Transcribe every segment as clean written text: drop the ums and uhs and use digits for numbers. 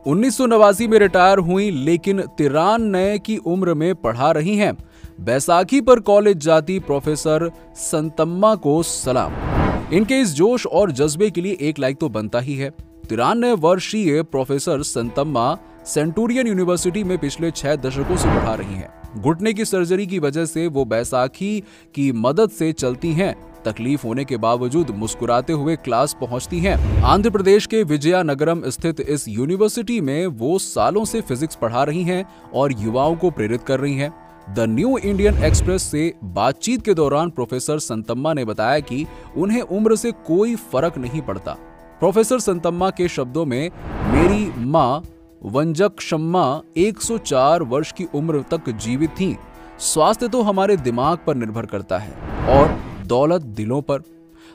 1989 में रिटायर हुई, लेकिन 93 की उम्र में पढ़ा रही हैं। बैसाखी पर कॉलेज जाती प्रोफेसर संतम्मा को सलाम। इनके इस जोश और जज्बे के लिए एक लाइक तो बनता ही है। 93 वर्षीय प्रोफेसर संतम्मा सेंटूरियन यूनिवर्सिटी में पिछले 6 दशकों से पढ़ा रही हैं। घुटने की सर्जरी की वजह से वो बैसाखी की मदद से चलती हैं। तकलीफ होने के बावजूद मुस्कुराते हुए क्लास पहुंचती हैं। आंध्र प्रदेश के विजयनगरम स्थित इस यूनिवर्सिटी में वो सालों से फिजिक्स पढ़ा रही हैं और युवाओं को प्रेरित कर रही हैं। द न्यू इंडियन एक्सप्रेस से बातचीत के दौरान प्रोफेसर संतम्मा ने बताया कि उन्हें उम्र से कोई फर्क नहीं पड़ता। प्रोफेसर संतम्मा के शब्दों में, मेरी माँ वंजकशम्मा 104 वर्ष की उम्र तक जीवित थीं। स्वास्थ्य तो हमारे दिमाग पर निर्भर करता है और दौलत दिलों पर।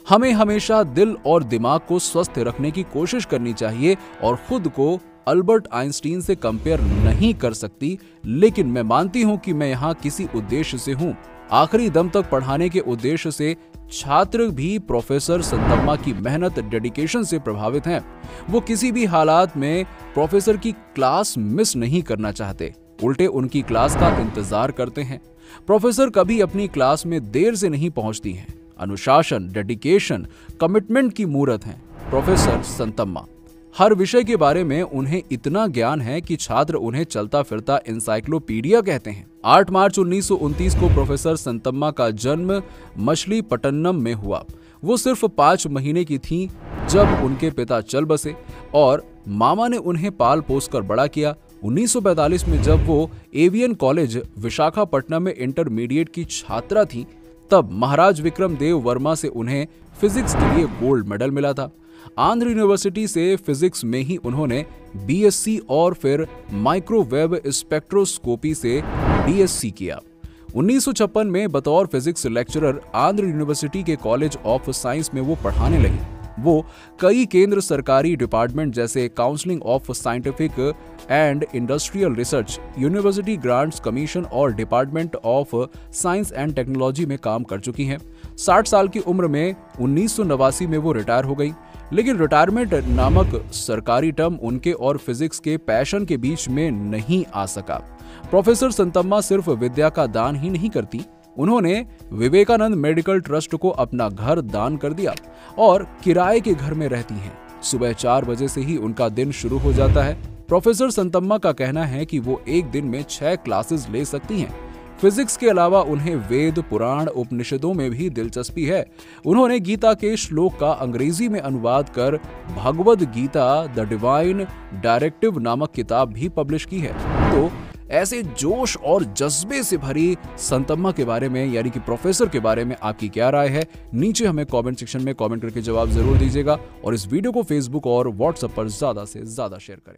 हमें हमेशा दिल और दिमाग को स्वस्थ रखने की कोशिश करनी चाहिए और खुद को अल्बर्ट आइंस्टीन से कंपेयर नहीं कर सकती, लेकिन मैं मानती हूं कि मैं यहाँ किसी उद्देश्य से हूं। आखिरी दम तक पढ़ाने के उद्देश्य से छात्र भी प्रोफेसर संतम्मा की मेहनत, डेडिकेशन से प्रभावित हैं। वो किसी भी हालात में प्रोफेसर की क्लास मिस नहीं करना चाहते, उल्टे उनकी क्लास का इंतजार करते हैं। प्रोफेसर कभी अपनी क्लास में देर से नहीं पहुंचती हैं। अनुशासन, डेडिकेशन, कमिटमेंट की मूर्त हैं प्रोफेसर संतम्मा। हर विषय के बारे में उन्हें इतना ज्ञान है कि छात्र उन्हें चलता फिरता एनसाइक्लोपीडिया कहते हैं। 8 मार्च 1929 को प्रोफेसर संतम्मा का जन्म मछलीपट्टनम में हुआ। वो सिर्फ 5 महीने की थीं जब उनके पिता चल बसे और मामा ने उन्हें पाल पोस कर बड़ा किया। 1945 में जब वो एवियन कॉलेज विशाखापट्टनम में इंटरमीडिएट की छात्रा थी, तब महाराज विक्रम देव वर्मा से उन्हें फिजिक्स के लिए गोल्ड मेडल मिला था। आंध्र यूनिवर्सिटी से फिजिक्स में ही उन्होंने बीएससी और फिर माइक्रोवेव स्पेक्ट्रोस्कोपी से डीएससी किया। 1956 में बतौर फिजिक्स लेक्चरर आंध्र यूनिवर्सिटी के कॉलेज ऑफ साइंस में वो पढ़ाने लगी। वो कई केंद्र सरकारी डिपार्टमेंट जैसे counselling of scientific and industrial research, university grants commission और department of science and technology में काम कर चुकी हैं। 60 साल की उम्र में 1989 में वो रिटायर हो गई, लेकिन रिटायरमेंट नामक सरकारी टर्म उनके और फिजिक्स के पैशन के बीच में नहीं आ सका। प्रोफेसर संतम्मा सिर्फ विद्या का दान ही नहीं करती, उन्होंने विवेकानंद मेडिकल ट्रस्ट को अपना घर दान कर दिया और किराए के घर में रहती हैं। सुबह 4 बजे से ही उनका दिन शुरू हो जाता है। प्रोफेसर संतम्मा का कहना है कि वो एक दिन में 6 क्लासेस ले सकती हैं। फिजिक्स के अलावा उन्हें वेद, पुराण, उपनिषदों में भी दिलचस्पी है। उन्होंने गीता के श्लोक का अंग्रेजी में अनुवाद कर Bhagavad Gita the divine directive नामक किताब भी पब्लिश की है। तो ऐसे जोश और जज्बे से भरी संतम्मा के बारे में, यानी कि प्रोफेसर के बारे में आपकी क्या राय है? नीचे हमें कमेंट सेक्शन में कमेंट करके जवाब जरूर दीजिएगा और इस वीडियो को फेसबुक और व्हाट्सएप पर ज्यादा से ज्यादा शेयर करें।